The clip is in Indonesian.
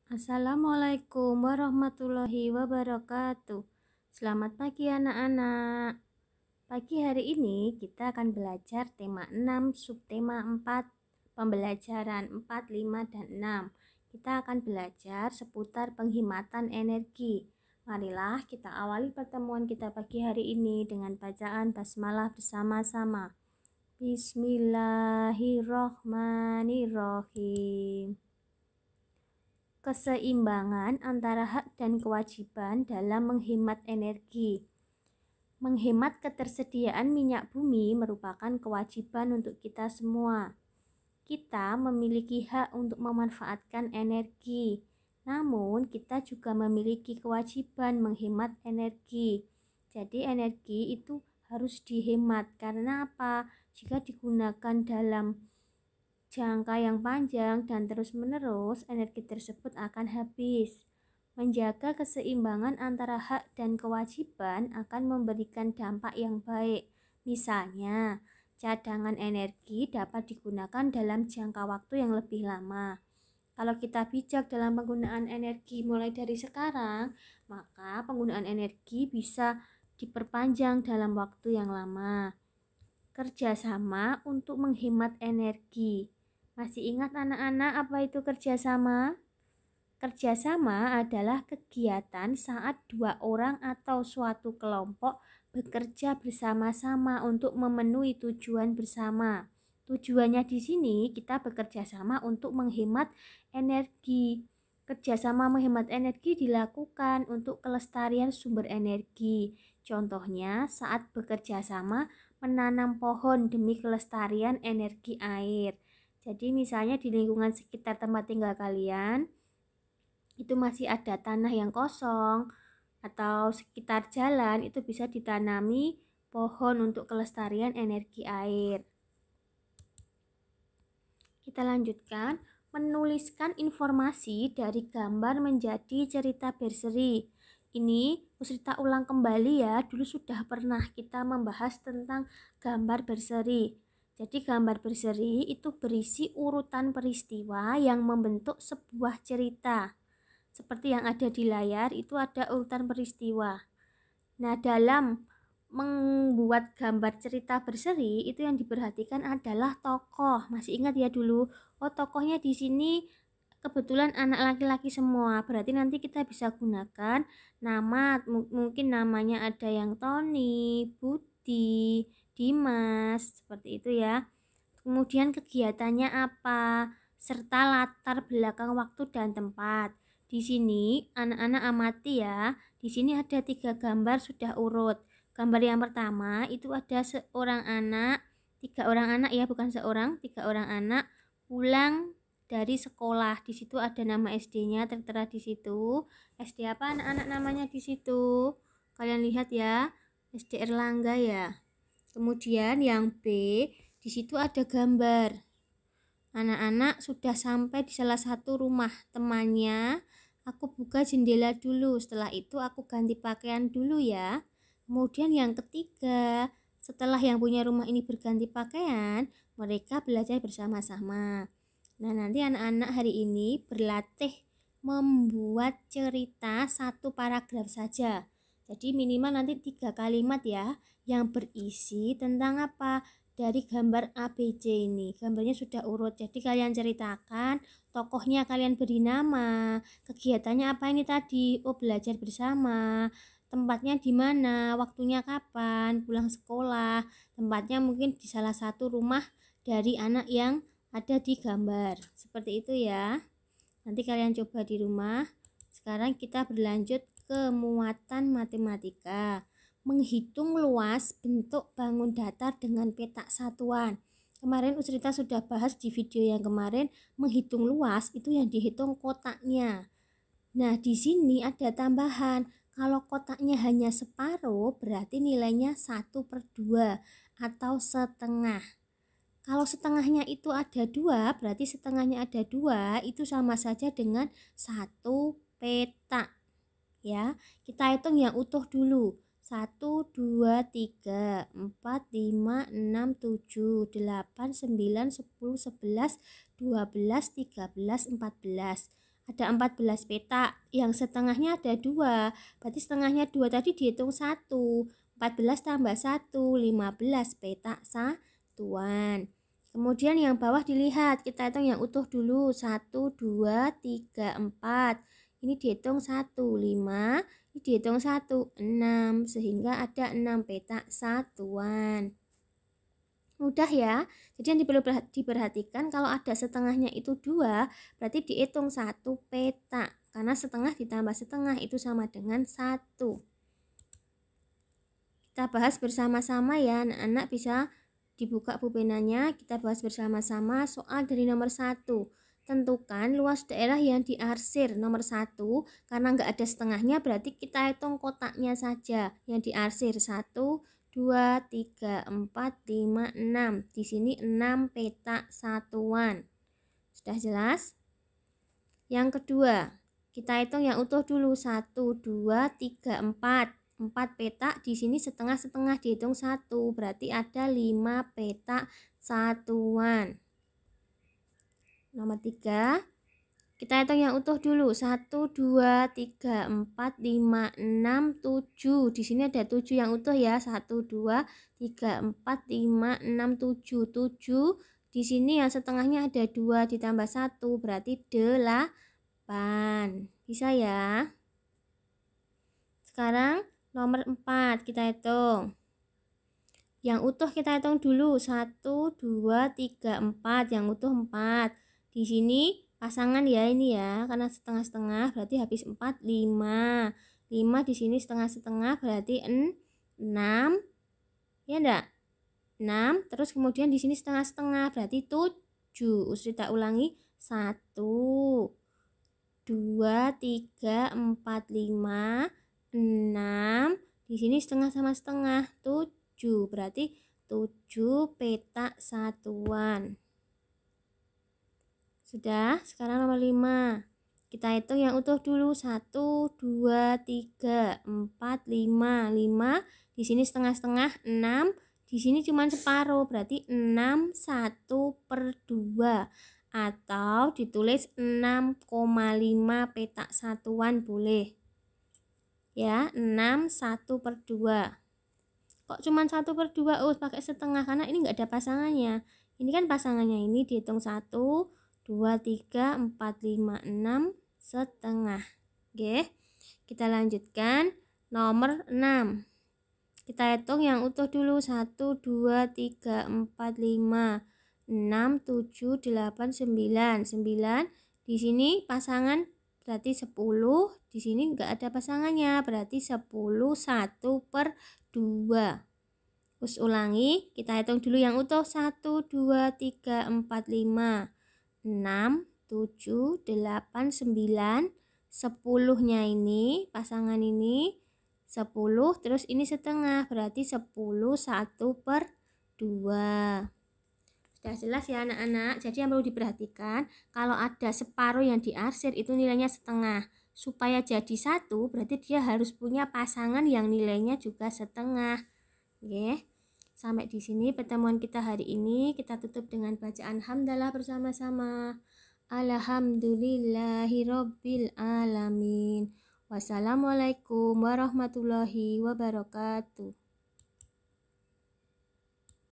Assalamualaikum warahmatullahi wabarakatuh. Selamat pagi anak-anak. Pagi hari ini kita akan belajar tema 6, subtema 4, pembelajaran 4, 5, dan 6. Kita akan belajar seputar penghematan energi. Marilah kita awali pertemuan kita pagi hari ini dengan bacaan basmalah bersama-sama. Bismillahirrohmanirrohim. Keseimbangan antara hak dan kewajiban dalam menghemat energi. Menghemat ketersediaan minyak bumi merupakan kewajiban untuk kita semua. Kita memiliki hak untuk memanfaatkan energi, namun kita juga memiliki kewajiban menghemat energi. Jadi energi itu harus dihemat. Karena apa? Jika digunakan dalam jangka yang panjang dan terus-menerus, energi tersebut akan habis. Menjaga keseimbangan antara hak dan kewajiban akan memberikan dampak yang baik. Misalnya, cadangan energi dapat digunakan dalam jangka waktu yang lebih lama. Kalau kita bijak dalam penggunaan energi mulai dari sekarang, maka penggunaan energi bisa diperpanjang dalam waktu yang lama. Kerjasama untuk menghemat energi. Masih ingat anak-anak apa itu kerjasama? Kerjasama adalah kegiatan saat dua orang atau suatu kelompok bekerja bersama-sama untuk memenuhi tujuan bersama. Tujuannya di sini kita bekerja sama untuk menghemat energi. Kerjasama menghemat energi dilakukan untuk kelestarian sumber energi. Contohnya saat bekerja sama menanam pohon demi kelestarian energi air. Jadi misalnya di lingkungan sekitar tempat tinggal kalian itu masih ada tanah yang kosong atau sekitar jalan, itu bisa ditanami pohon untuk kelestarian energi air. Kita lanjutkan, menuliskan informasi dari gambar menjadi cerita berseri. Ini cerita ulang kembali ya, dulu sudah pernah kita membahas tentang gambar berseri. Jadi gambar berseri itu berisi urutan peristiwa yang membentuk sebuah cerita. Seperti yang ada di layar itu ada urutan peristiwa. Nah, dalam membuat gambar cerita berseri itu yang diperhatikan adalah tokoh. Masih ingat ya dulu? Oh, tokohnya di sini kebetulan anak laki-laki semua. Berarti nanti kita bisa gunakan nama, mungkin namanya ada yang Tony, Budi, Dimas, seperti itu ya. Kemudian kegiatannya apa, serta latar belakang waktu dan tempat. Di sini anak-anak amati ya. Di sini ada 3 gambar sudah urut. Gambar yang pertama itu ada seorang anak, 3 orang anak ya, bukan seorang, 3 orang anak pulang dari sekolah. Di situ ada nama SD-nya tertera di situ. SD apa anak-anak namanya di situ? Kalian lihat ya, SD Erlangga ya. Kemudian yang B, di situ ada gambar. Anak-anak sudah sampai di salah satu rumah temannya. Aku buka jendela dulu, setelah itu aku ganti pakaian dulu ya. Kemudian yang ketiga, setelah yang punya rumah ini berganti pakaian, mereka belajar bersama-sama. Nah, nanti anak-anak hari ini berlatih membuat cerita 1 paragraf saja. Jadi minimal nanti 3 kalimat ya, yang berisi tentang apa? Dari gambar ABC ini. Gambarnya sudah urut. Jadi kalian ceritakan, tokohnya kalian beri nama, kegiatannya apa ini tadi? Oh, belajar bersama. Tempatnya di mana? Waktunya kapan? Pulang sekolah. Tempatnya mungkin di salah satu rumah dari anak yang ada di gambar. Seperti itu ya. Nanti kalian coba di rumah. Sekarang kita berlanjut ke muatan matematika. Menghitung luas bentuk bangun datar dengan petak satuan. Kemarin Usrita sudah bahas di video yang kemarin, menghitung luas itu yang dihitung kotaknya. Nah, di sini ada tambahan. Kalau kotaknya hanya separuh, berarti nilainya 1/2 atau setengah. Kalau setengahnya itu ada 2, berarti setengahnya ada 2, itu sama saja dengan 1 petak. Ya, kita hitung yang utuh dulu. 1, 2, 3, 4, 5, 6, 7, 8, 9, 10, 11, 12, 13, 14. Ada 14 petak, yang setengahnya ada 2. Berarti setengahnya 2 tadi dihitung 1. 14 tambah 1, 15 petak satuan. Kemudian yang bawah dilihat, kita hitung yang utuh dulu. 1, 2, 3, 4. Ini dihitung 1, 5. Ini dihitung 1, 6. Sehingga ada 6 petak satuan. Mudah ya. Jadi yang perlu diperhatikan kalau ada setengahnya itu 2, berarti dihitung 1 petak. Karena setengah ditambah setengah itu sama dengan 1. Kita bahas bersama-sama ya, anak-anak bisa dibuka pulpenanya. Kita bahas bersama-sama soal dari nomor 1. Tentukan luas daerah yang diarsir. Nomor 1, karena nggak ada setengahnya berarti kita hitung kotaknya saja. Yang diarsir 1, 2, 3, 4, 5, 6. Di sini 6 petak satuan. Sudah jelas? Yang kedua, kita hitung yang utuh dulu. 1, 2, 3, 4. 4 petak, di sini setengah-setengah dihitung 1. Berarti ada 5 petak satuan. Nomor 3, kita hitung yang utuh dulu. 1, 2, 3, 4, 5, 6, 7. Di sini ada 7 yang utuh ya. 1, 2, 3, 4, 5, 6, 7. 7. Di sini yang setengahnya ada 2 ditambah 1. Berarti 8. Bisa ya. Sekarang nomor 4 kita hitung. Yang utuh kita hitung dulu. 1, 2, 3, 4. Yang utuh 4. Di sini pasangan ya ini ya, karena setengah-setengah berarti habis 4, 5. 5 di sini setengah-setengah berarti 6. Ya enggak? 6, terus kemudian di sini setengah-setengah berarti 7. Kita ulangi. 1, 2, 3, 4, 5, 6. Di sini setengah sama setengah 7. Berarti 7 petak satuan. Sudah, sekarang nomor 5. Kita hitung yang utuh dulu. 1, 2, 3, 4, 5. 5 di sini setengah-setengah 6. Di sini cuma separuh, berarti 6 1/2 atau ditulis 6,5 petak satuan boleh. Ya, 6 1/2. Kok cuma 1/2? Oh, pakai setengah karena ini enggak ada pasangannya. Ini kan pasangannya, ini dihitung 1, 2, 3, 4, 5, 6 setengah. Oke, kita lanjutkan nomor 6. Kita hitung yang utuh dulu. 1, 2, 3, 4, 5, 6, 7, 8, 9. 9 di sini pasangan berarti 10. Di sini enggak ada pasangannya berarti 10 1/2. Terus ulangi, kita hitung dulu yang utuh. 1, 2, 3, 4, 5, 6, 7, 8, 9. 10-nya ini pasangan ini 10, terus ini setengah berarti 10 1/2. Sudah jelas ya anak-anak. Jadi yang perlu diperhatikan, kalau ada separuh yang diarsir itu nilainya setengah. Supaya jadi 1 berarti dia harus punya pasangan yang nilainya juga setengah. Oke. Sampai di sini pertemuan kita hari ini. Kita tutup dengan bacaan hamdalah bersama-sama. Alhamdulillahirabbil alamin. Wassalamualaikum warahmatullahi wabarakatuh.